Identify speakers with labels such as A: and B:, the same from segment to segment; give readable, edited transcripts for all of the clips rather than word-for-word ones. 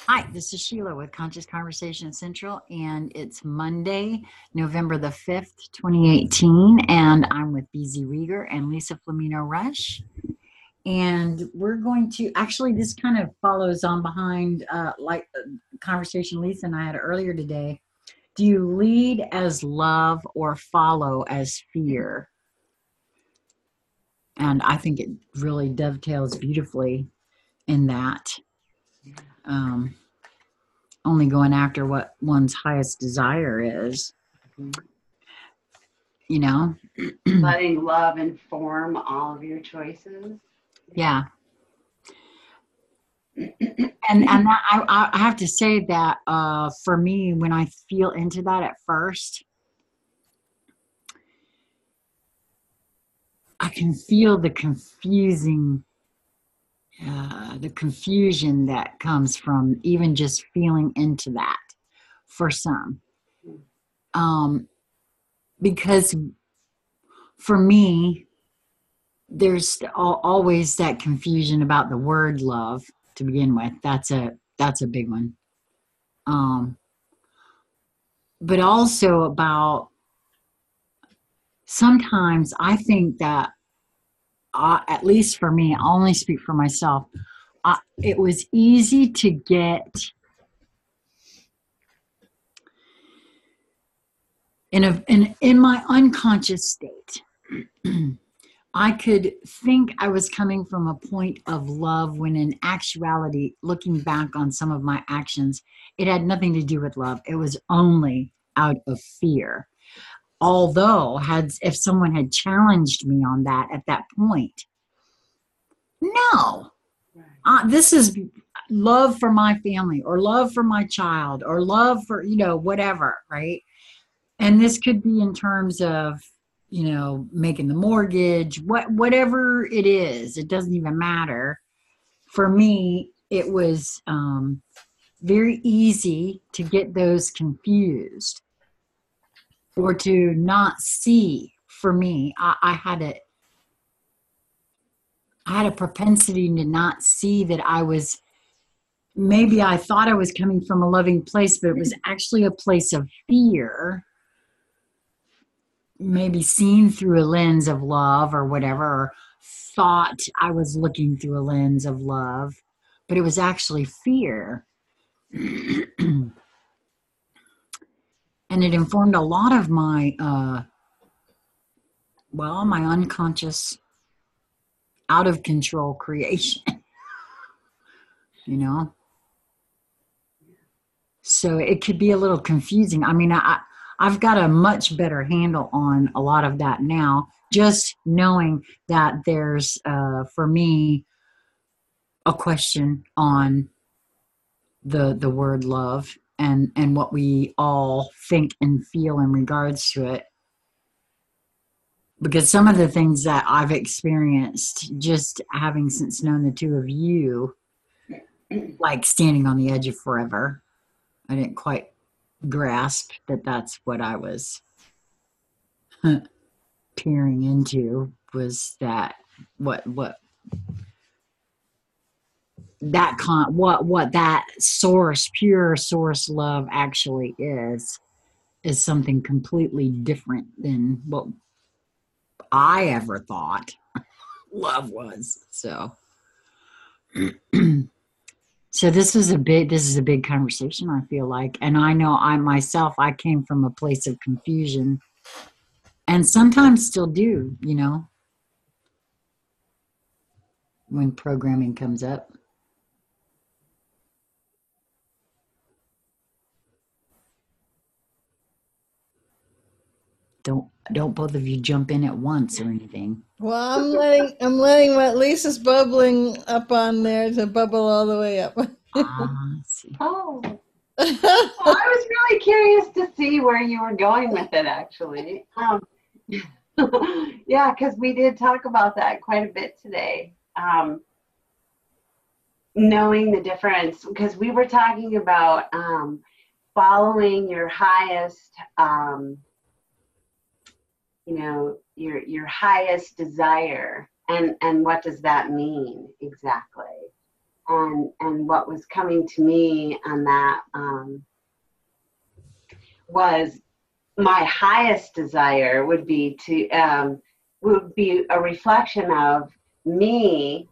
A: Hi, this is Sheila with Conscious Conversation Central, and it's Monday, November the 5th, 2018, and I'm with BZ Rieger and Lisa Flamino Rush. And we're going to actually, this kind of follows on behind like the conversation Lisa and I had earlier today. Do you lead as love or follow as fear? And I think it really dovetails beautifully in that. Um, Only going after what one's highest desire is, you know?
B: Letting love inform all of your choices.
A: Yeah. And that, I have to say that for me, when I feel into that at first, I can feel the confusion that comes from even just feeling into that for some. Um, because for me, there's always that confusion about the word love to begin with. That's a big one. Um, but also about sometimes I think that at least for me, I only speak for myself. It was easy to get in my unconscious state. I could think I was coming from a point of love when in actuality, looking back on some of my actions, it had nothing to do with love. It was only out of fear. Although, if someone had challenged me on that at that point, no, this is love for my family or love for my child or love for, whatever, right? And this could be in terms of, making the mortgage, whatever it is, it doesn't even matter. For me, it was very easy to get those confused or to not see. For me, I had a propensity to not see that maybe I thought I was coming from a loving place, but it was actually a place of fear, maybe seen through a lens of love or whatever, or thought I was looking through a lens of love, but it was actually fear. And it informed a lot of my unconscious, out of control creation, you know? So it could be a little confusing. I mean, I've got a much better handle on a lot of that now, just knowing that there's, for me, a question on the word love and what we all think and feel in regards to it. Because some of the things that I've experienced, just having since known the two of you, like standing on the edge of forever, I didn't quite grasp that that's what I was peering into, was that what what that source, pure source love actually is something completely different than what I ever thought love was. So so this is a big conversation, I feel like. And I know I myself, I came from a place of confusion and sometimes still do, when programming comes up. Don't both of you jump in at once or anything.
C: Well, I'm letting what Lisa's bubbling up on there to bubble all the way up.
A: Ah, I see.
B: Oh, well, I was really curious to see where you were going with it, actually. Yeah, because we did talk about that quite a bit today. Knowing the difference, because we were talking about following your highest, your highest desire, and what does that mean exactly? And what was coming to me on that was my highest desire would be a reflection of me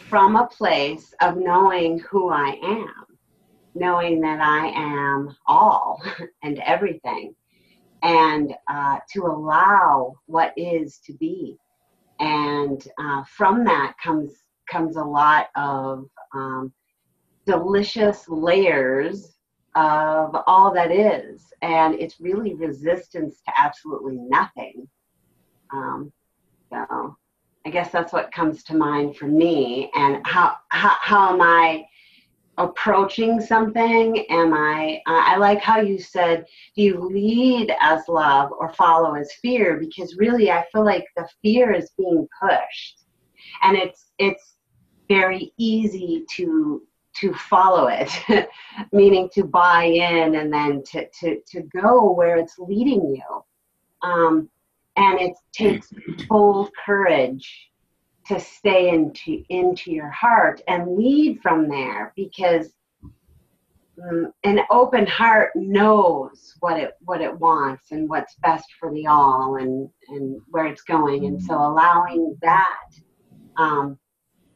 B: from a place of knowing who I am, knowing that I am all and everything, and to allow what is to be. And from that comes a lot of delicious layers of all that is, and it's really resistance to absolutely nothing. So I guess that's what comes to mind for me. And how am I approaching something? I like how you said, do you lead as love or follow as fear? Because really I feel like the fear is being pushed, and it's very easy to follow it, meaning to buy in and then to go where it's leading you. And it takes bold courage to stay into your heart and lead from there, because an open heart knows what it wants and what's best for the all, and where it's going. And so allowing that,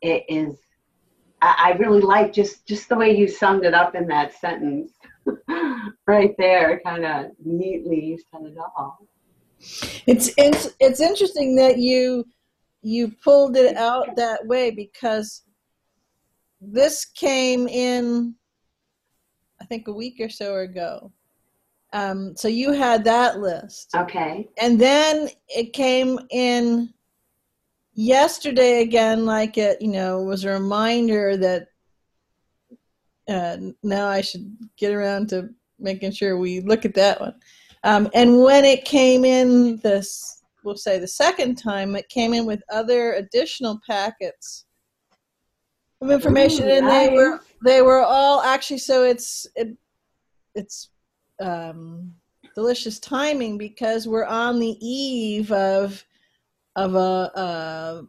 B: it is, I really like just the way you summed it up in that sentence right there. Kind of neatly you said it all.
C: It's interesting that you pulled it out that way, because this came in, I think, a week or so ago. So you had that list.
B: Okay.
C: And then it came in yesterday again, like it, was a reminder that now I should get around to making sure we look at that one. And when it came in we'll say the second time, it came in with other additional packets of information.
B: Ooh,
C: and
B: nice.
C: they were all actually, so it's delicious timing, because we're on the eve of a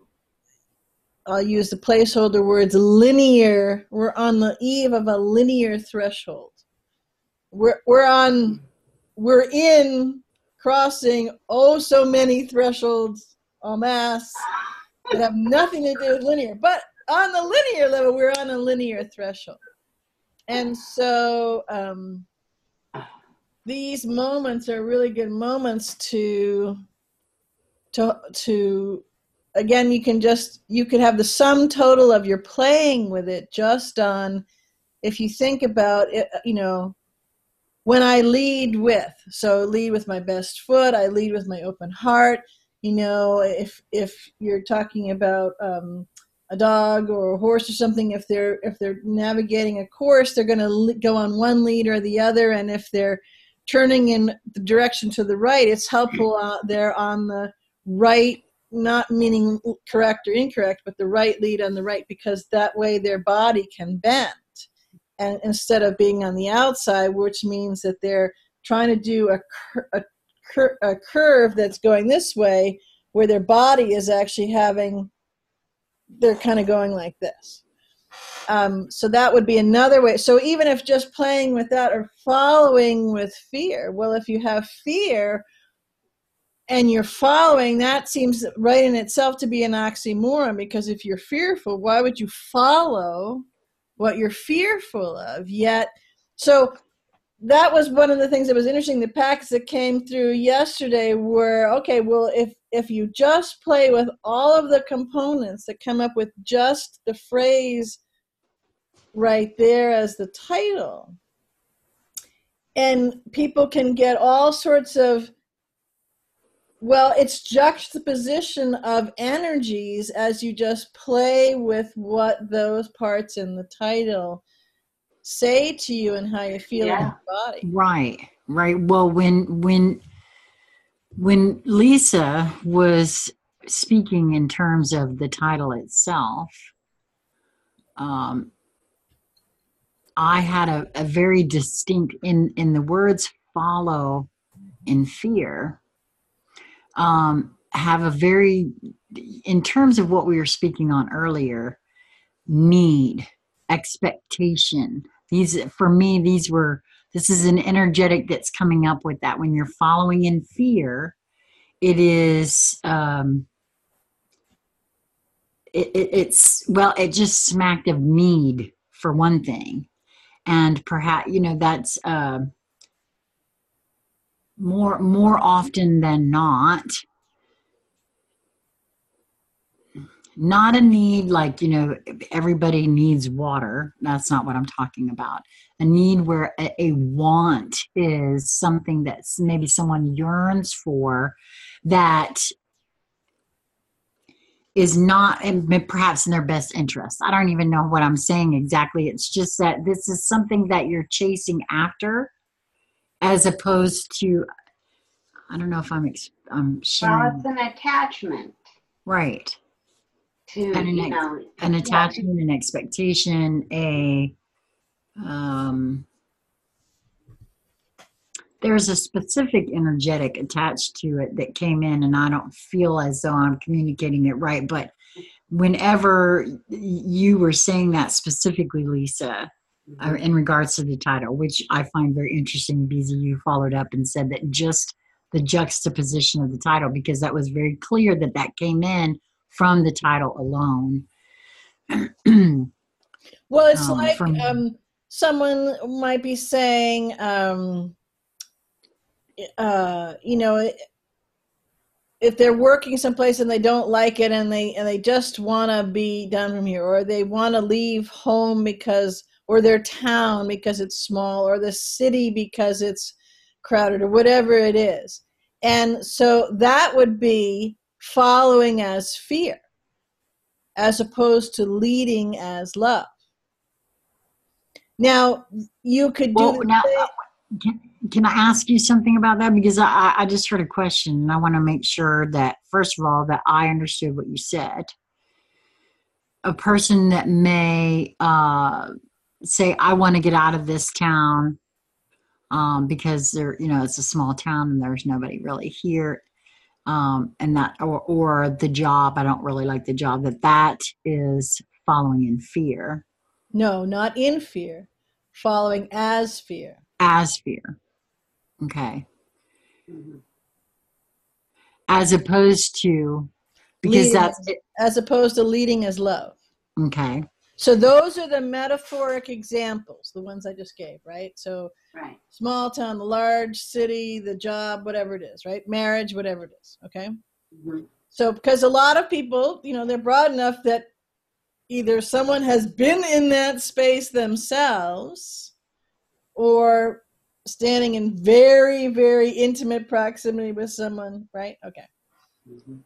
C: I'll use the placeholder words linear. We're on the eve of a linear threshold. We're in crossing so many thresholds en masse that have nothing to do with linear. But on the linear level, we're on a linear threshold. And so these moments are really good moments to again, you could have the sum total of your playing with it just on, if you think about it, when I lead with my best foot, I lead with my open heart. If you're talking about a dog or a horse or something, if they're navigating a course, they're going to go on one lead or the other. And if they're turning in the direction to the right, it's helpful they're on the right, not meaning correct or incorrect, but the right lead on the right, because that way their body can bend. And instead of being on the outside, which means that they're trying to do a curve that's going this way, where their body is actually they're kind of going like this. So that would be another way. So even if just playing with that or following with fear, well, if you have fear and you're following, that seems right in itself to be an oxymoron, because if you're fearful, why would you follow what you're fearful of? Yet, so that was one of the things that was interesting. The packets that came through yesterday were, okay, well, if you just play with all of the components that come up with just the phrase right there as the title, and people can get all sorts of, well, it's juxtaposition of energies as you just play with what those parts in the title say to you and how you feel in your body.
A: Right. Well, when Lisa was speaking in terms of the title itself, I had a very distinct, in the words follow and fear, have a very, in terms of what we were speaking on earlier, need. expectation. These, for me, this is an energetic that's coming up with that. When you're following in fear, it is, it just smacked of need for one thing. And perhaps, that's, more often than not a need like, everybody needs water. That's not what I'm talking about. A need where a want is something that's maybe someone yearns for, that is not, and perhaps in their best interest. I don't even know what I'm saying exactly. It's just that this is something that you're chasing after, as opposed to, I don't know if I'm sharing.
B: Well, it's an attachment.
A: Right.
B: To,
A: an attachment, an expectation, there's a specific energetic attached to it that came in, and I don't feel as though I'm communicating it right. But whenever you were saying that specifically, Lisa, in regards to the title, which I find very interesting, BZU followed up and said that just the juxtaposition of the title, because that was very clear that came in from the title alone.
C: Well, it's like someone might be saying, if they're working someplace and they don't like it, and they just want to be done from here, or they want to leave home or their town because it's small, or the city because it's crowded, or whatever it is. And so that would be following as fear, as opposed to leading as love. Now, you could do
A: can I ask you something about that? Because I just heard a question, and I want to make sure that, first of all, that I understood what you said. A person that may say, I want to get out of this town because it's a small town and there's nobody really here. And that, or the job, I don't really like the job, that is following in fear.
C: No, not in fear. Following as fear.
A: As fear. Okay. As opposed to, because
C: as opposed to leading as love.
A: Okay.
C: So those are the metaphoric examples, the ones I just gave, right? So
B: right.
C: Small town, the large city, the job, whatever it is, right? Marriage, whatever it is, okay?
B: Mm-hmm.
C: So because a lot of people, they're broad enough that either someone has been in that space themselves, or standing in very, very intimate proximity with someone, right? Okay.
B: Mm-hmm.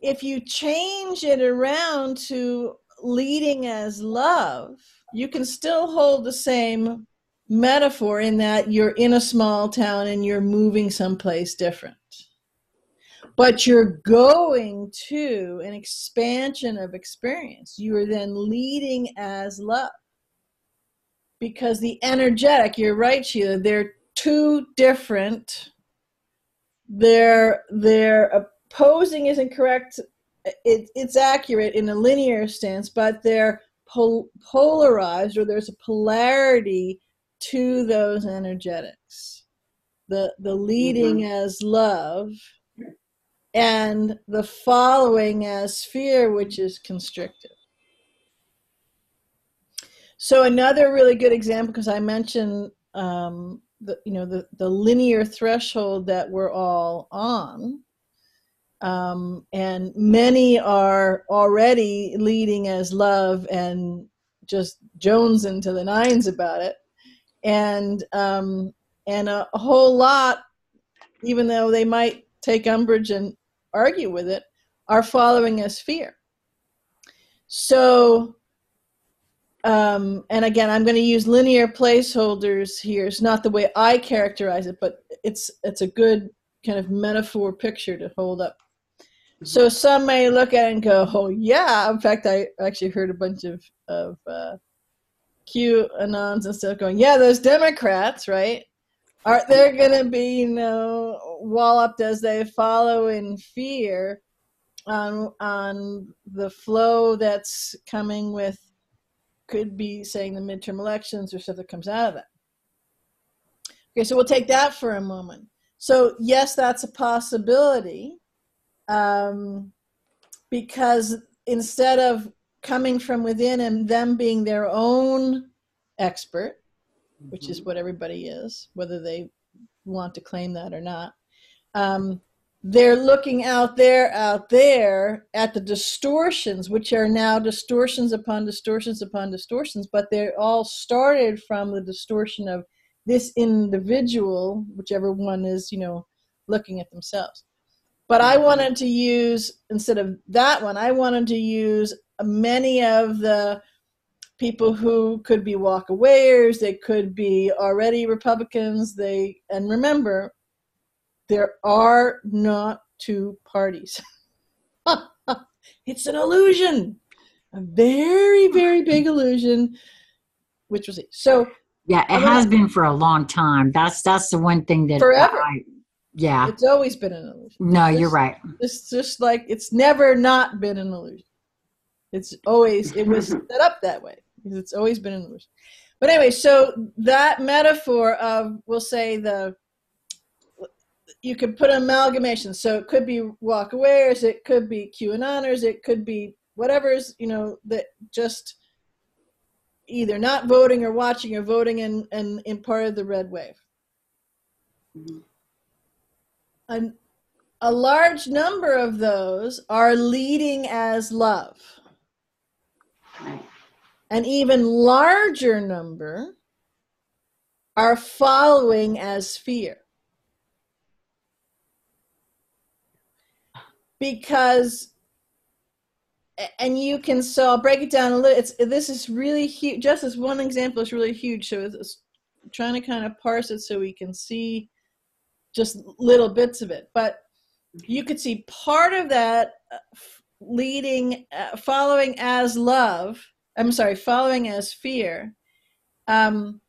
C: If you change it around to leading as love, you can still hold the same metaphor in that you're in a small town and you're moving someplace different. But you're going to an expansion of experience. You are then leading as love. Because the energetic, you're right, Sheila, they're two different. Their opposing isn't correct. It's accurate in a linear stance, but they're polarized, or there's a polarity to those energetics. The leading as love, and the following as fear, which is constrictive. So another really good example, because I mentioned the linear threshold that we're all on, and many are already leading as love and just jonesing to the nines about it, and a whole lot, even though they might take umbrage and argue with it, are following as fear. So. And again, I'm going to use linear placeholders here. It's not the way I characterize it, but it's a good kind of metaphor picture to hold up. So some may look at it and go, oh, yeah. In fact, I actually heard a bunch of QAnons and stuff going, yeah, those Democrats, right? Aren't they going to be, walloped as they follow in fear on the flow that's coming with could be saying the midterm elections or stuff that comes out of that. Okay, so we'll take that for a moment. So yes, that's a possibility, because instead of coming from within and them being their own expert, which is what everybody is, whether they want to claim that or not, they're looking out there at the distortions, which are now distortions upon distortions upon distortions, but they're all started from the distortion of this individual, whichever one is, looking at themselves. But I wanted to use, instead of that one, I wanted to use many of the people who could be walkawayers, they could be already Republicans, and remember, there are not two parties. It's an illusion, a very, very big illusion, which was it. So
A: yeah, it has been for a long time. That's the one thing that
C: forever.
A: Yeah,
C: it's always been an illusion.
A: No, you're right.
C: It's just like it's never not been an illusion. It was set up that way because it's always been an illusion. But anyway, so that metaphor of, we'll say you could put amalgamation. So it could be walkawayers, it could be QAnoners, it could be whatever's, that just either not voting or watching or voting in part of the red wave. And a large number of those are leading as love. An even larger number are following as fear. Because, and you can, so I'll break it down a little. This is really huge. Just as one example is really huge. So it's trying to kind of parse it so we can see just little bits of it. But you could see part of that following as love. Following as fear. In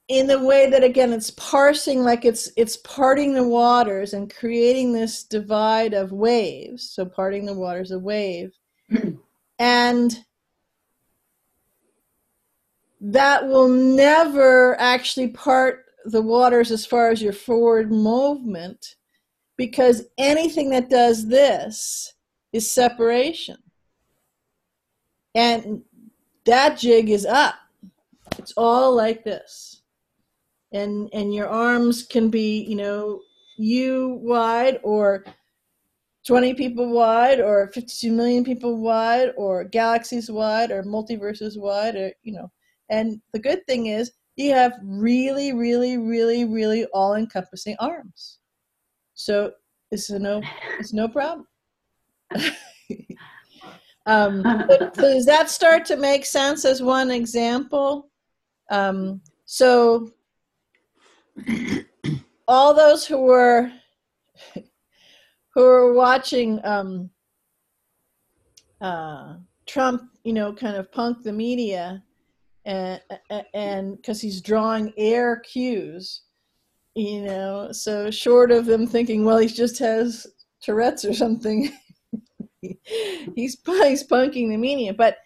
C: the way that, again, it's parsing, like it's parting the waters and creating this divide of waves. So parting the waters of wave. And that will never actually part the waters as far as your forward movement, because anything that does this is separation. And that jig is up. It's all like this. And your arms can be, you wide or 20 people wide or 52 million people wide or galaxies wide or multiverses wide, or, And the good thing is you have really, really, really, really all-encompassing arms. So it's no problem. So does that start to make sense as one example? So all those who were watching Trump, kind of punk the media, and because he's drawing air cues, so short of them thinking, well, he just has Tourette's or something, he's punking the media, but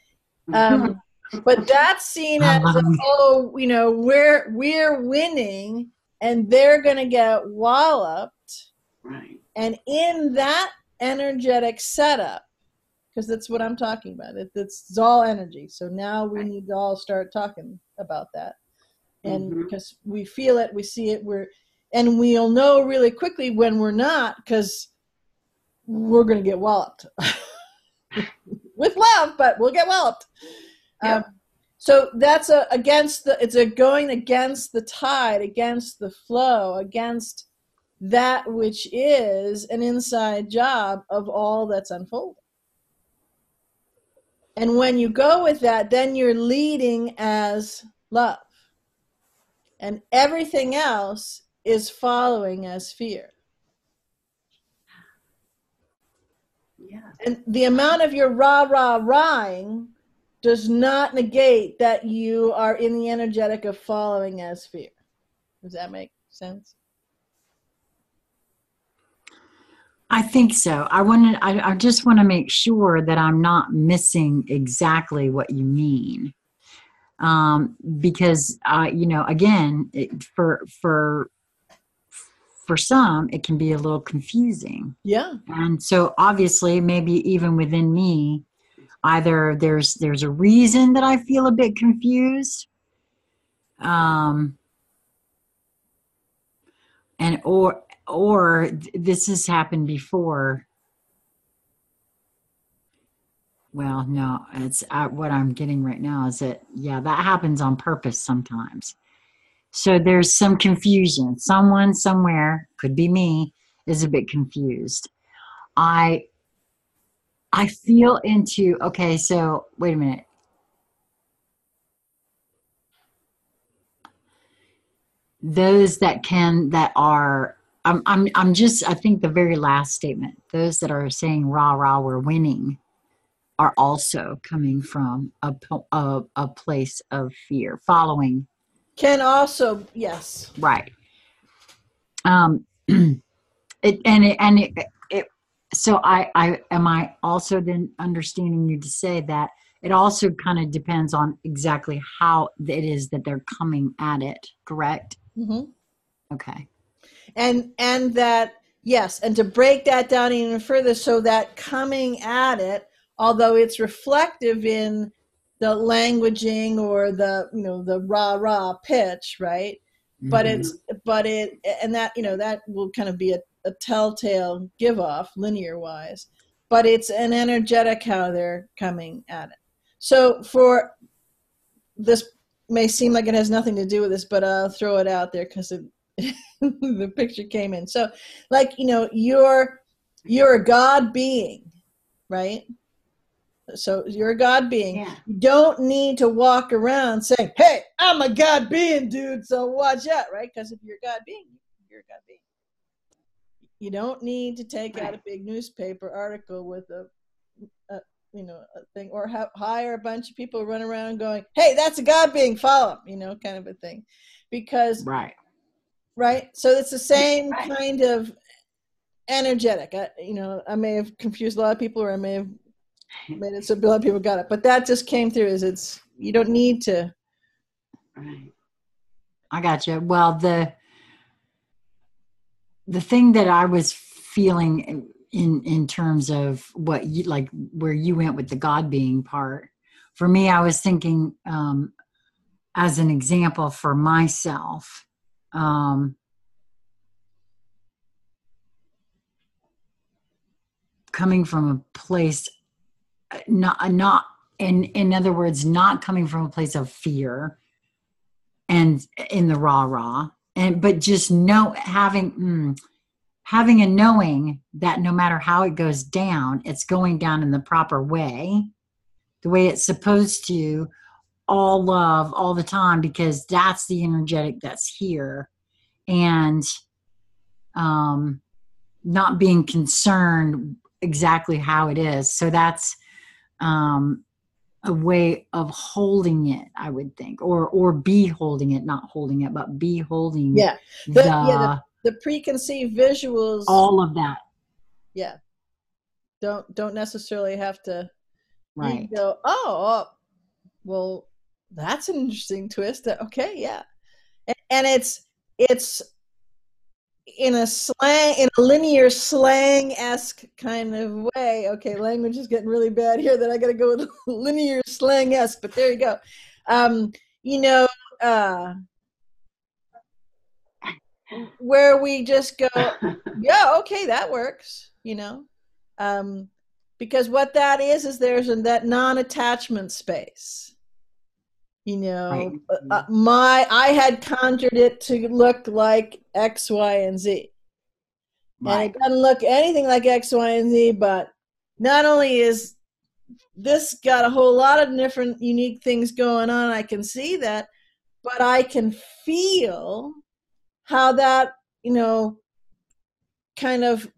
C: that's seen as, we're winning and they're going to get walloped.
B: Right.
C: And in that energetic setup, because that's what I'm talking about, it's all energy. So now we need to all start talking about that. And because we feel it, we see it, and we'll know really quickly when we're not, because we're going to get walloped. With love, but we'll get walloped. Yep. So that's it's going against the tide, against the flow, against that which is an inside job of all that's unfolding. And when you go with that, then you're leading as love. And everything else is following as fear. Yeah. And the amount of your rah-rah-rahing does not negate that you are in the energetic of following as fear. Does that make sense?
A: I think so. I just want to make sure that I'm not missing exactly what you mean. Because, again, for some, it can be a little confusing.
C: Yeah.
A: And so obviously, maybe even within me, either there's a reason that I feel a bit confused, and or this has happened before. Well, no, it's what I'm getting right now is that, yeah, that happens on purpose sometimes. So there's some confusion. Someone somewhere, could be me, is a bit confused. I feel into, okay, so wait a minute. Those that are, I'm just, I think the very last statement, those that are saying rah rah, we're winning, are also coming from a place of fear, following.
C: Can also, yes.
A: Right. It so I am I also then understanding you to say that it also kind of depends on exactly how it is that they're coming at it, correct?
C: Mm-hmm.
A: Okay.
C: And that, yes, and to break that down even further, so that coming at it, although it's reflective in the languaging or the, the rah rah pitch, right? But and that, that will kind of be a telltale give off linear wise, but it's an energetic how they're coming at it. So for this may seem like it has nothing to do with this, but I'll throw it out there because the picture came in. So, like, you're a God being, right? So you're a God being.
B: Yeah.
C: You don't need to walk around saying, "Hey, I'm a God being, dude, so watch out," right? Because if you're a God being, you're a God being. You don't need to take out a big newspaper article with a thing, or hire a bunch of people run around going, "Hey, that's a God being, follow him," kind of a thing, because
A: Right.
C: So it's the same kind of energetic. I may have confused a lot of people, or I may have made it so a lot of people got it, but that just came through. Is you don't need to.
B: Right.
A: I got you. Well, the thing that I was feeling in terms of what you like, where you went with the God being part, for me, I was thinking, as an example for myself, coming from a place, not in other words, not coming from a place of fear and in the rah rah, but just having a knowing that no matter how it goes down, it's going down in the proper way, the way it's supposed to, all love all the time, because that's the energetic that's here. And not being concerned exactly how it is. So that's a way of holding it, I would think, or be holding it, not holding it, but be holding
C: the preconceived visuals,
A: all of that.
C: Yeah. Don't necessarily have to
A: Right.
C: go, oh, well, that's an interesting twist. Okay, yeah. And it's in a linear slang-esque kind of way. Okay, language is getting really bad here that I got to go with linear slang-esque, but there you go. Where we just go, yeah, okay, that works, because what that is there's that non-attachment space.
A: Right.
C: I had conjured it to look like X, Y, and Z. Right. And it doesn't look anything like X, Y, and Z, but not only is this got a whole lot of different unique things going on, I can see that, but I can feel how that, kind of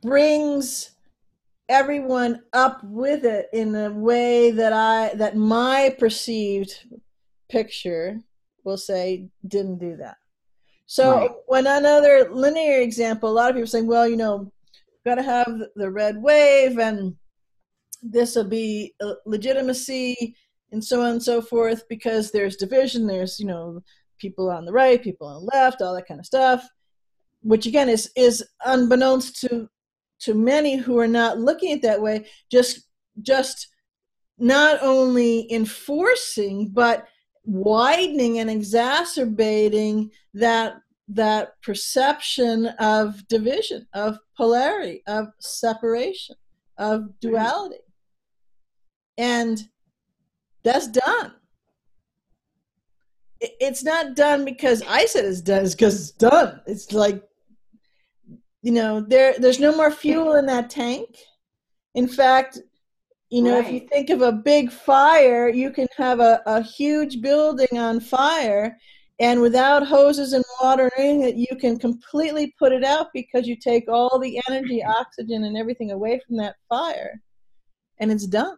C: brings everyone up with it in a way that my perceived picture will say didn't do that. So
A: Right.
C: when another linear example, a lot of people are saying, well, you know, got to have the red wave and this will be legitimacy and so on and so forth because there's division, there's, you know, people on the right, people on the left, all that kind of stuff, which again is unbeknownst to many who are not looking at it that way, just not only enforcing but widening and exacerbating that perception of division, of polarity, of separation, of duality. And that's done. It's not done because I said it's done, it's because it's done. It's like, you know, there's no more fuel in that tank. In fact, you know, if you think of a big fire, you can have a huge building on fire, and without hoses and water and anything, you can completely put it out because you take all the energy, oxygen, and everything away from that fire, and it's done.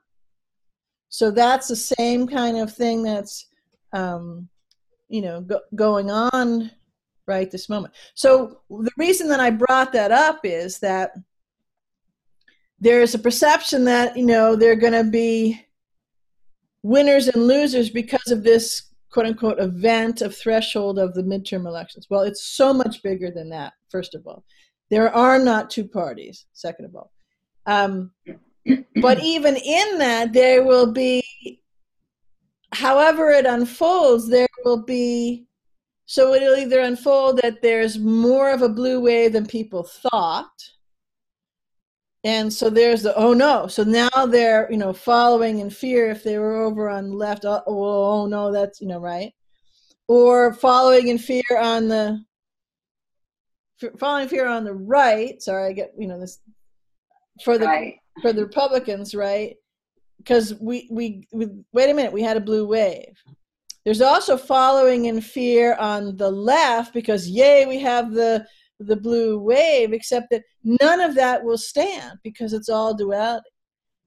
C: So that's the same kind of thing that's, you know, going on right this moment. So the reason that I brought that up is that there's a perception that, you know, there are going to be winners and losers because of this quote unquote event of threshold of the midterm elections. Well, it's so much bigger than that, first of all. There are not two parties, second of all. But even in that, there will be, however it unfolds, there will be, so it'll either unfold that there's more of a blue wave than people thought. And so there's the, oh no, so now they're, you know, following in fear if they were over on the left, oh no, that's, you know, right. Or following in fear on the, right, sorry, I get, you know, this, for the Republicans, right? Because we wait a minute, we had a blue wave. There's also following in fear on the left because yay, we have the blue wave, except that none of that will stand because it's all duality.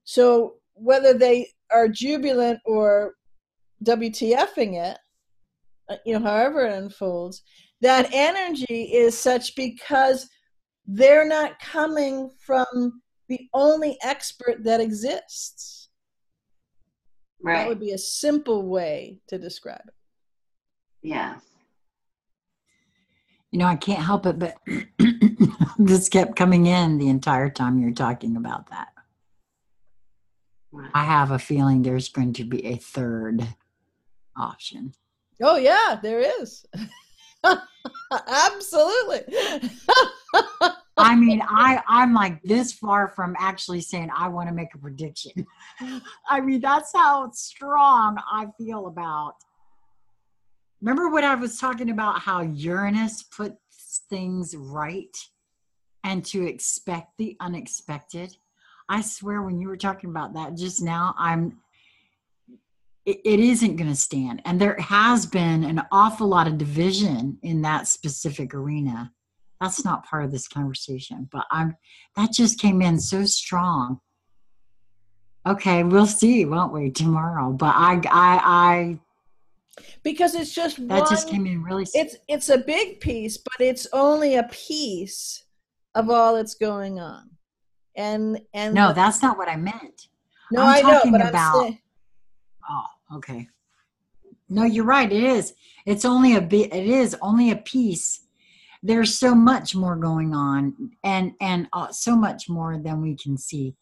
C: So whether they are jubilant or WTFing it, you know, however it unfolds, that energy is such because they're not coming from the only expert that exists. Right. That would be a simple way to describe it.
B: Yes.
A: You know, I can't help it, but this kept coming in the entire time you're talking about that. I have a feeling there's going to be a third option.
C: Oh, yeah, there is. Absolutely.
A: I mean, I'm like this far from actually saying I want to make a prediction. I mean, that's how strong I feel about. Remember what I was talking about, how Uranus puts things right and to expect the unexpected? I swear when you were talking about that just now, it isn't going to stand. And there has been an awful lot of division in that specific arena. That's not part of this conversation, but that just came in so strong. Okay, we'll see, won't we, tomorrow? But I
C: because it's just
A: that
C: one,
A: just came in really.
C: It's a big piece, but it's only a piece of all that's going on. And
A: no, that's not what I meant.
C: No,
A: I'm talking
C: but
A: about.
C: I'm saying,
A: oh, okay. No, you're right. It is. It's only a bit. It is only a piece. There's so much more going on, and so much more than we can see.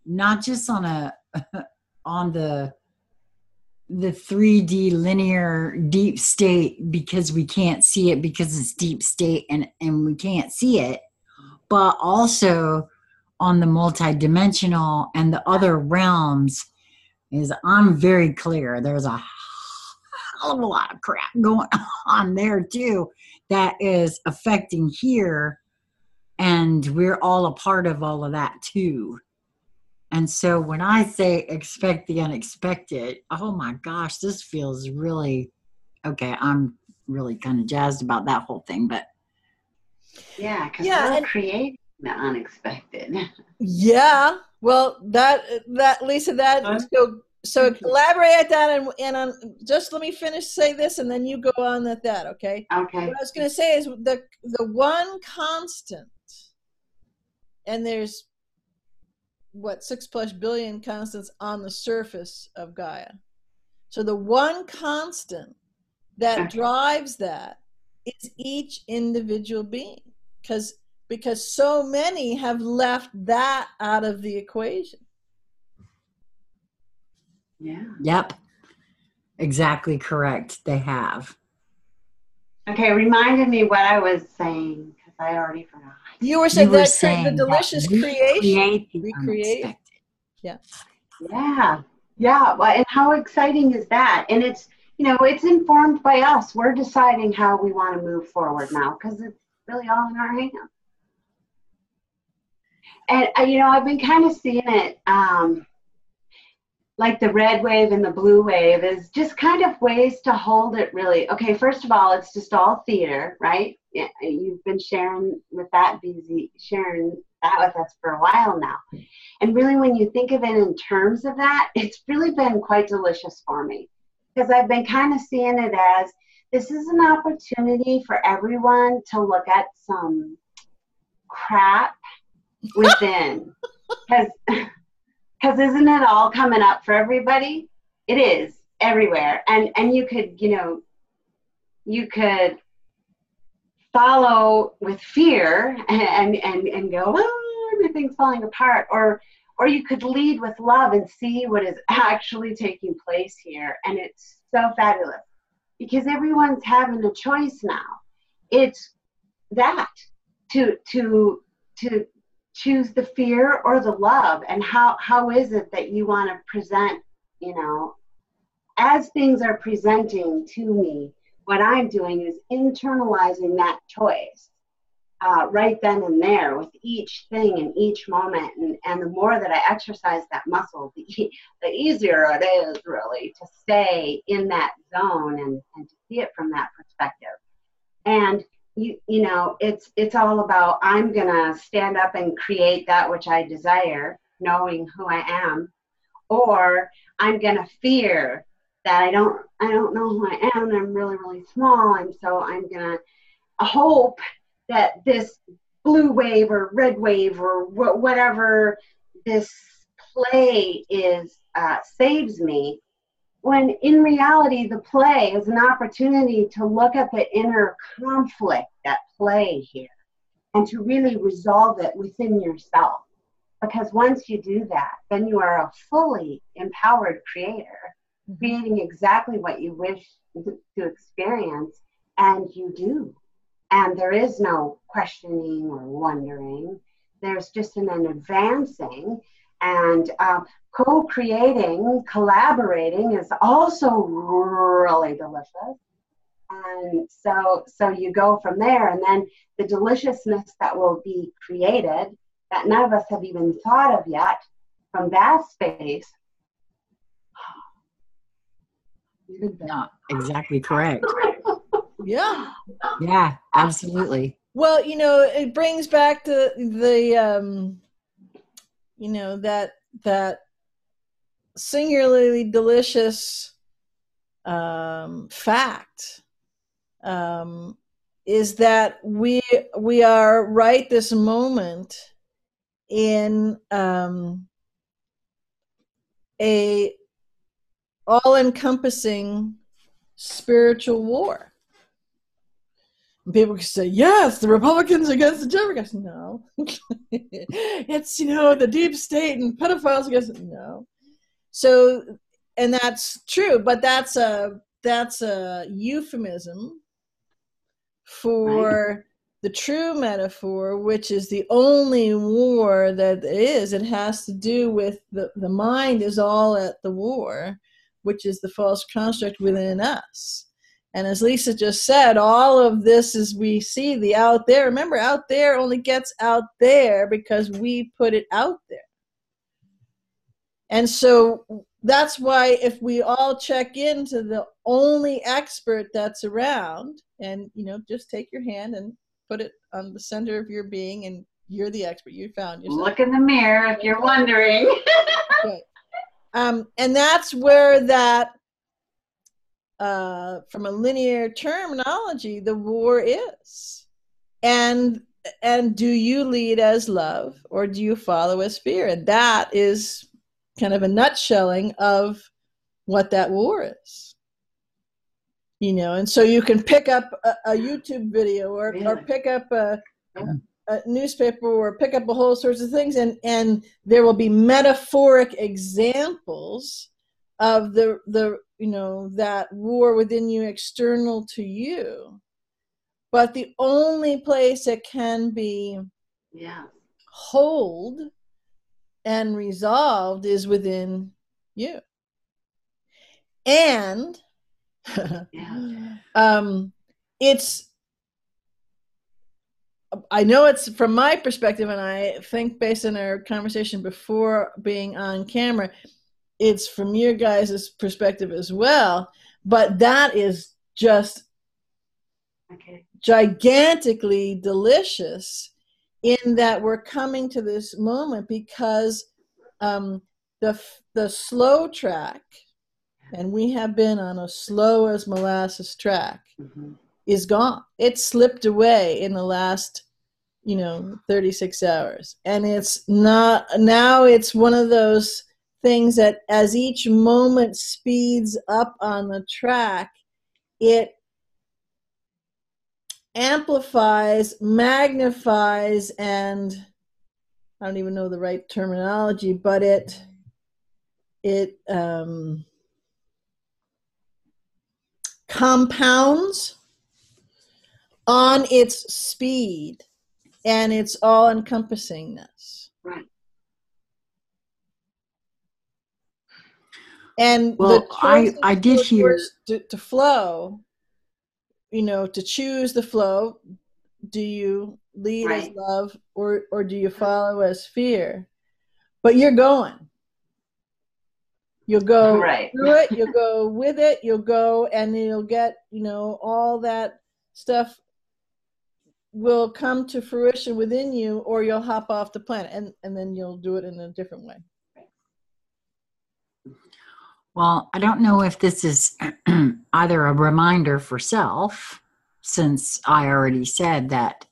A: Not just on on the 3D linear deep state, because we can't see it because it's deep state and we can't see it, but also on the multidimensional and the other realms. Is I'm very clear there's a hell of a lot of crap going on there too that is affecting here, and we're all a part of all of that too. And so when I say expect the unexpected, oh my gosh, this feels really okay. I'm really kind of jazzed about that whole thing, but
B: yeah, because we're creating the unexpected.
C: Yeah, well, that Lisa, that So elaborate at that, and just let me say this, and then you go on at that, okay?
B: Okay.
C: What I was going to say is the one constant, and there's what 6+ billion constants on the surface of Gaia. So the one constant that drives that is each individual being, because so many have left that out of the equation.
B: Yeah.
A: Yep. Exactly correct. They have.
B: Okay, reminded me what I was saying because I already forgot.
C: You were saying the delicious creation.
A: Recreate.
C: Yeah.
B: Yeah. Yeah. Well, and how exciting is that? And it's, it's informed by us. We're deciding how we want to move forward now because it's really all in our hands. And, I've been kind of seeing it like the red wave and the blue wave is just kind of ways to hold it really. Okay, first of all, it's just all theater, right? You've been sharing with that, BZ, sharing that with us for a while now. And really, when you think of it in terms of that, it's really been quite delicious for me because I've been kind of seeing it as this is an opportunity for everyone to look at some crap within. Because isn't it all coming up for everybody? It is everywhere. And you could, you could follow with fear and go, oh, everything's falling apart. Or you could lead with love and see what is actually taking place here. And it's so fabulous because everyone's having a choice now. It's that to choose the fear or the love, and how is it that you want to present, as things are presenting to me, what I'm doing is internalizing that choice right then and there with each thing in each moment. And the more that I exercise that muscle, the easier it is really to stay in that zone and to see it from that perspective. And it's all about I'm gonna stand up and create that which I desire, knowing who I am, or I'm gonna fear that I don't know who I am, and I'm really, really small, and so I'm gonna hope that this blue wave or red wave or whatever this play is saves me. When in reality, the play is an opportunity to look at the inner conflict at play here and to really resolve it within yourself. Because once you do that, then you are a fully empowered creator, creating exactly what you wish to experience, and you do. And there is no questioning or wondering. There's just an advancing and co-creating, collaborating is also really delicious. And so you go from there, and then the deliciousness that will be created that none of us have even thought of yet from that space.
A: Not exactly correct.
C: Yeah.
A: Yeah, absolutely.
C: Well, it brings back to the that singularly delicious fact is that we are right this moment in a all-encompassing spiritual war. People can say, yes, the Republicans against the Democrats. No. It's, the deep state and pedophiles against, no. So, and that's true, but that's a euphemism for the true metaphor, which is the only war that is. It has to do with the mind is all at the war, which is the false construct within us. And as Lisa just said, all of this is we see the out there. Remember, out there only gets out there because we put it out there. And so that's why if we all check into the only expert that's around, and, just take your hand and put it on the center of your being, and you're the expert. You found yourself.
B: Look in the mirror if you're wondering.
C: Right. And that's where that, from a linear terminology, the war is. And do you lead as love or do you follow as fear? And that is kind of a nutshelling of what that war is. You know, and so you can pick up a YouTube video or pick up a newspaper or pick up a whole sorts of things, and there will be metaphoric examples of the you know, that war within you, external to you. But the only place it can be held and resolved is within you. And it's, I know it's from my perspective, and I think based on our conversation before being on camera, it's from your guys' perspective as well, but that is just gigantically delicious in that we're coming to this moment because the slow track, and we have been on a slow as molasses track, is gone. It slipped away in the last, 36 hours. And it's not, now it's one of those things that as each moment speeds up on the track, it amplifies, magnifies, and I don't even know the right terminology, but it compounds on its speed and its all-encompassingness.
B: Right.
C: And
A: well, I did hear
C: to flow, to choose the flow. Do you lead as love or do you follow as fear? But you're going. You'll go through it, you'll go with it, you'll go, and you'll get, all that stuff will come to fruition within you, or you'll hop off the planet, and then you'll do it in a different way.
A: Well, I don't know if this is either a reminder for self, since I already said that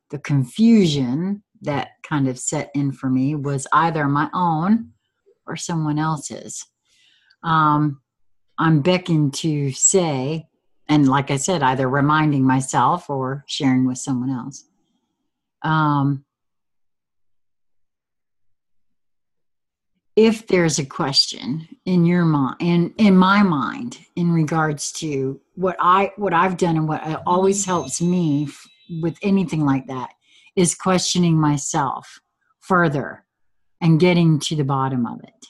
A: the confusion that kind of set in for me was either my own or someone else's. I'm beckoned to say, and like I said, either reminding myself or sharing with someone else. If there's a question in your mind, in my mind, in regards to what I've done and what always helps me with anything like that, is questioning myself further and getting to the bottom of it.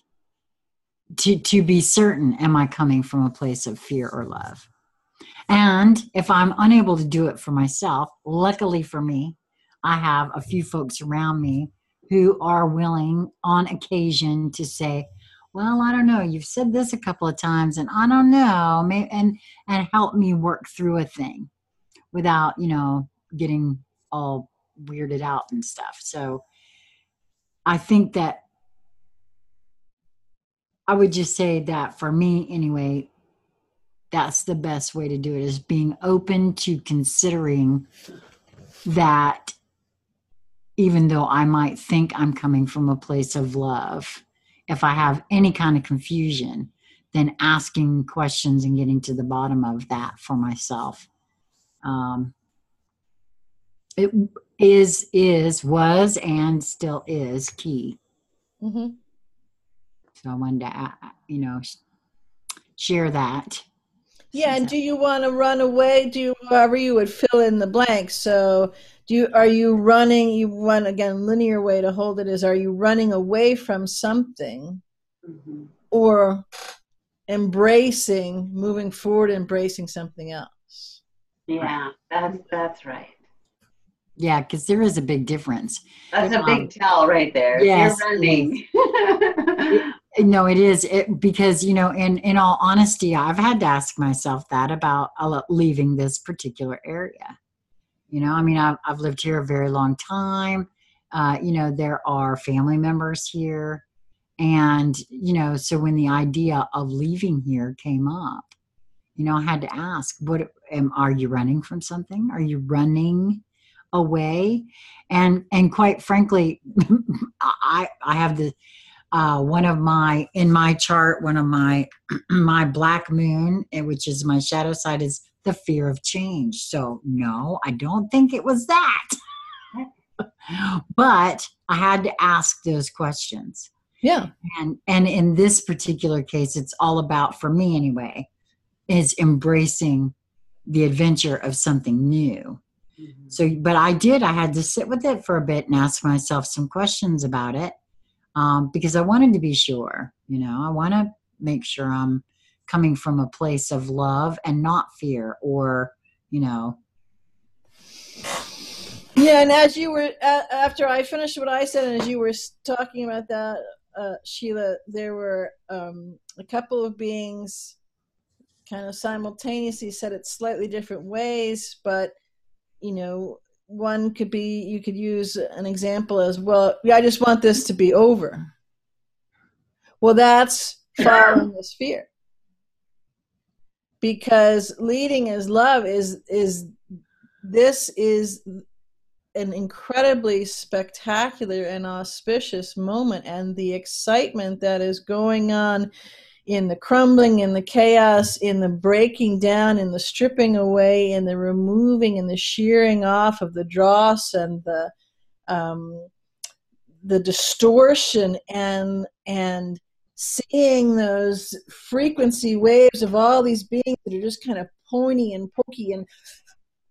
A: To be certain, am I coming from a place of fear or love? And if I'm unable to do it for myself, luckily for me, I have a few folks around me who are willing on occasion to say, well, I don't know, you've said this a couple of times and I don't know, and help me work through a thing without, getting all weirded out and stuff. So I think that I would just say that for me anyway, that's the best way to do it, is being open to considering that even though I might think I'm coming from a place of love, if I have any kind of confusion, then asking questions and getting to the bottom of that for myself. It was, and still is key.
C: Mm-hmm.
A: So I wanted to, share that.
C: Yeah, and do you want to run away? However you would fill in the blanks. So are you running, you want, again, linear way to hold it is, are you running away from something or moving forward, embracing something else?
B: Yeah, that's right.
A: Yeah, because there is a big difference.
B: That's a big tell right there.
A: Yes,
B: you're running.
A: No, it is. Because, in all honesty, I've had to ask myself that about leaving this particular area. I've lived here a very long time. There are family members here. And, you know, so when the idea of leaving here came up, you know, I had to ask, are you running from something? Are you running away? And quite frankly, I have the, in my chart, one of my, my black moon, which is my shadow side, is the fear of change. So no, I don't think it was that. But I had to ask those questions.
C: Yeah.
A: And in this particular case, it's all about, for me anyway, is embracing the adventure of something new. Mm-hmm. So, but I had to sit with it for a bit and ask myself some questions about it, because I wanted to be sure, you know, I want to make sure I'm coming from a place of love and not fear or, you know.
C: Yeah, and as you were, after I finished what I said, and as you were talking about that, Sheila, there were a couple of beings kind of simultaneously said it slightly different ways, but, you know, one could be, you could use an example as, well, I just want this to be over. Well, that's following this fear. Because leading as love is an incredibly spectacular and auspicious moment, and the excitement that is going on in the crumbling, in the chaos, in the breaking down, in the stripping away, in the removing and the shearing off of the dross and the distortion, and seeing those frequency waves of all these beings that are just kind of pointy and pokey and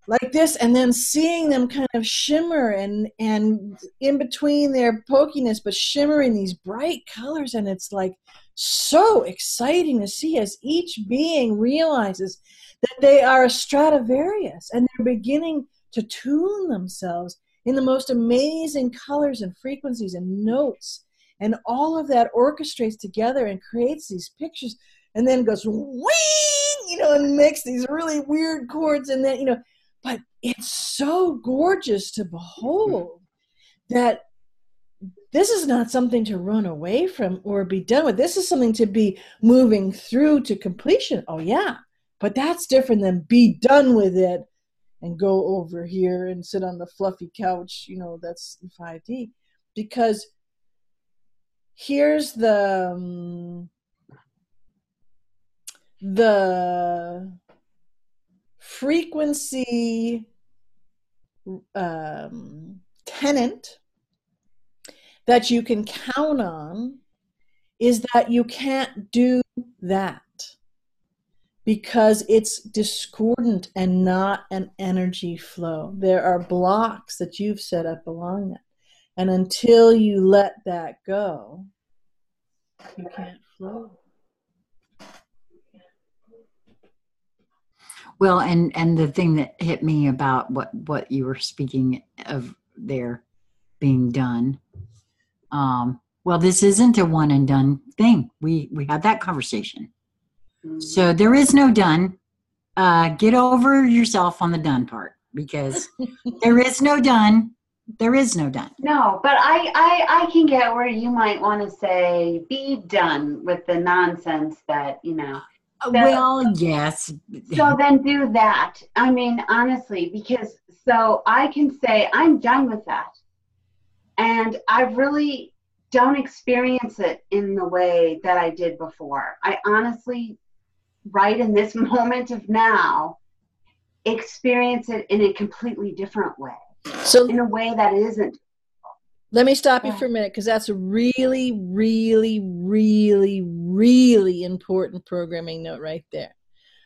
C: like this, and then seeing them kind of shimmer and in between their pokiness, but shimmer in these bright colors. And it's like so exciting to see as each being realizes that they are a Stradivarius, and they're beginning to tune themselves in the most amazing colors and frequencies and notes. And all of that orchestrates together and creates these pictures, and then goes wing, you know, and makes these really weird chords. And then, you know, but it's so gorgeous to behold that this is not something to run away from or be done with. This is something to be moving through to completion. Oh, yeah. But that's different than be done with it and go over here and sit on the fluffy couch. You know, that's 5D. Because here's the frequency tenant that you can count on is that you can't do that because it's discordant and not an energy flow. There are blocks that you've set up along that. And until you let that go, you can't flow.
A: Well, and the thing that hit me about what you were speaking of there being done, well, this isn't a one and done thing. We had that conversation. So there is no done. Get over yourself on the done part, because there is no done. There is no done.
B: No, but I can get where you might want to say be done with the nonsense that, you know.
A: Well, yes.
B: So then do that. I mean, honestly, because so I can say I'm done with that. And I really don't experience it in the way that I did before. I honestly, right in this moment of now, experience it in a completely different way. So in a way that isn't.
C: Let me stop you for a minute, because that's a really, really, really, really important programming note right there.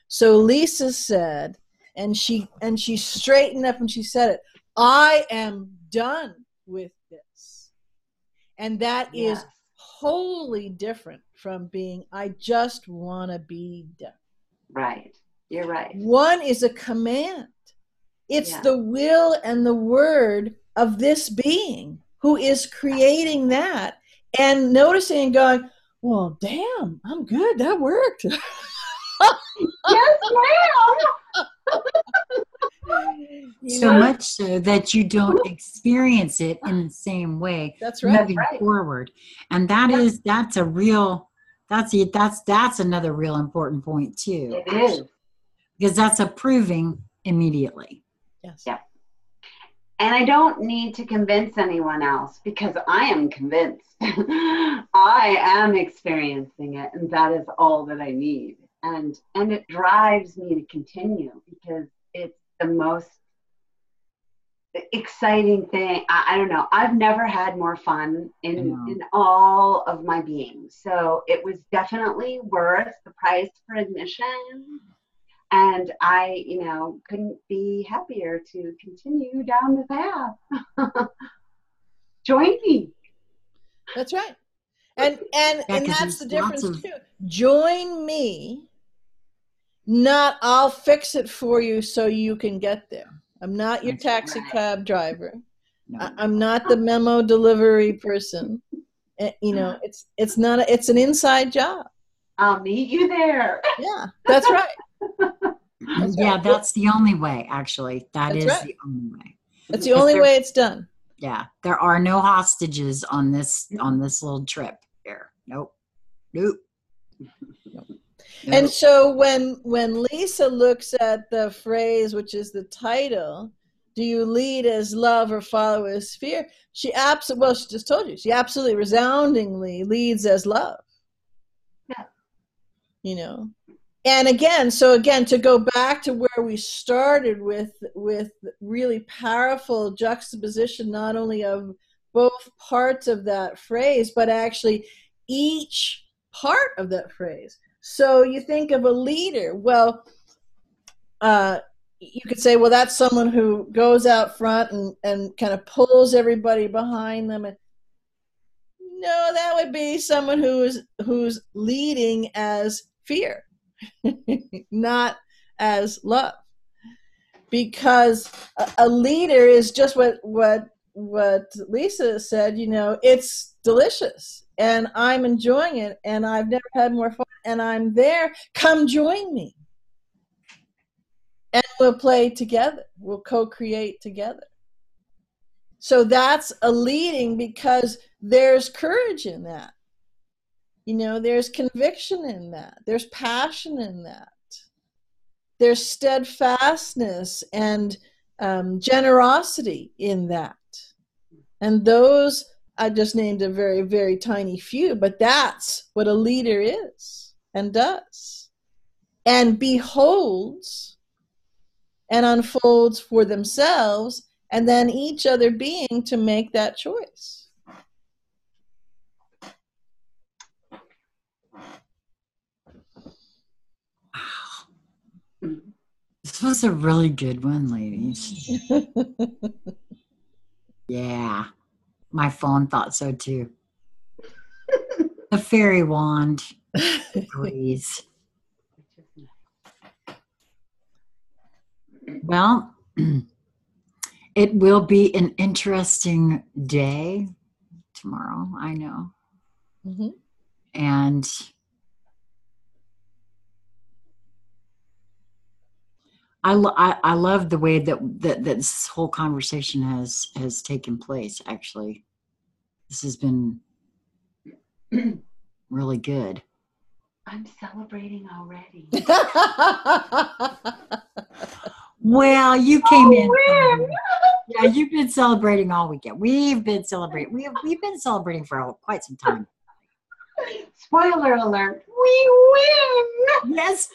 C: So Lisa said, and she straightened up and she said it, I am done with this. And that is wholly different from being, I just want to be done.
B: Right. You're right.
C: One is a command. It's the will and the word of this being who is creating that and noticing and going, well, damn, I'm good. That worked.
B: Yes, ma'am.
A: So much so that you don't experience it in the same way
C: That's right.
A: moving forward. And that's another real important point too.
B: It is.
A: Because that's approving immediately.
C: Yes.
B: Yeah. And I don't need to convince anyone else because I am convinced. I am experiencing it, and that is all that I need. And it drives me to continue because it's the most exciting thing. I don't know. I've never had more fun in all of my being. So it was definitely worth the price for admission. And I, couldn't be happier to continue down the path. Join me.
C: That's right. And that's the difference too. Join me, not I'll fix it for you so you can get there. I'm not your taxi cab driver. No. I'm not the memo delivery person. It's not it's an inside job.
B: I'll meet you there.
C: Yeah, that's right.
A: That's the only way, actually. That's
C: right.
A: The only way.
C: That's the only way it's done.
A: Yeah. There are no hostages on this little trip here. Nope.
C: And so when Lisa looks at the phrase, which is the title, do you lead as love or follow as fear? She just told you, she absolutely resoundingly leads as love. Yeah. And again, to go back to where we started with really powerful juxtaposition, not only of both parts of that phrase, but actually each part of that phrase. So you think of a leader. Well, you could say, well, that's someone who goes out front and kind of pulls everybody behind them. And no, that would be someone who's leading as fear. Not as love, because a leader is just what Lisa said. It's delicious, and I'm enjoying it, and I've never had more fun, and I'm there. Come join me, and we'll play together. We'll co-create together. So that's a leading, because there's courage in that. There's conviction in that. There's passion in that. There's steadfastness and generosity in that. And those, I just named a very, very tiny few, but that's what a leader is and does. And beholds and unfolds for themselves, and then each other being to make that choice.
A: This was a really good one, ladies. Yeah. My phone thought so too. The fairy wand agrees. Well, it will be an interesting day tomorrow, I know.
C: Mm-hmm.
A: And I love the way that this whole conversation has taken place. Actually, this has been really good.
B: I'm celebrating already.
A: Well, you came in. Yeah, you've been celebrating all weekend. We've been celebrating. We've been celebrating for quite some time.
B: Spoiler alert: we win.
A: Yes.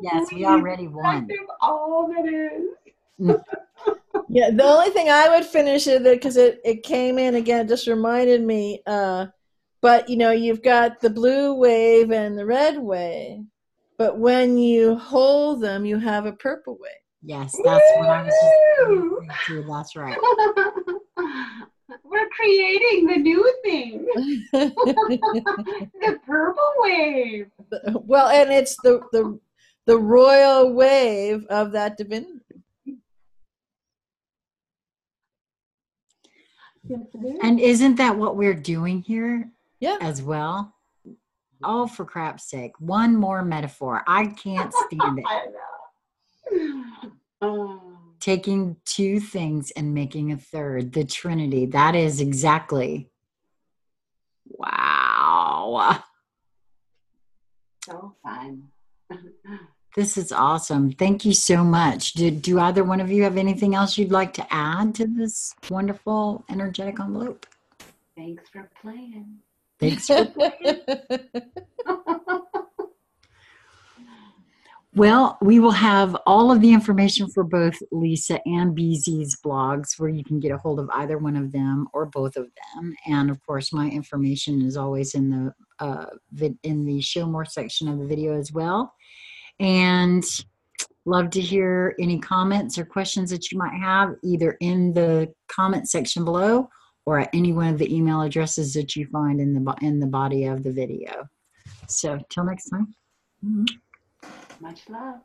A: Yes, we already won.
B: All that is.
C: Yeah, the only thing I would finish it because it came in again, it just reminded me. But you've got the blue wave and the red wave, but when you hold them, you have a purple wave.
A: Yes, that's what I was just saying. That's right.
B: We're creating the new thing. The purple wave.
C: Well, and it's the royal wave of that divinity.
A: And isn't that what we're doing here?
C: Yeah.
A: As well? Oh, for crap's sake. One more metaphor. I can't stand it.
B: I know. Oh.
A: Taking two things and making a third, the Trinity. That is exactly. Wow.
B: So fun.
A: This is awesome. Thank you so much. Do either one of you have anything else you'd like to add to this wonderful energetic envelope?
B: Thanks for playing.
A: Thanks for playing. Well, we will have all of the information for both Lisa and BZ's blogs where you can get a hold of either one of them or both of them. And of course, my information is always in the show more section of the video as well. And love to hear any comments or questions that you might have either in the comment section below or at any one of the email addresses that you find in the body of the video. So till next time.
B: Much love.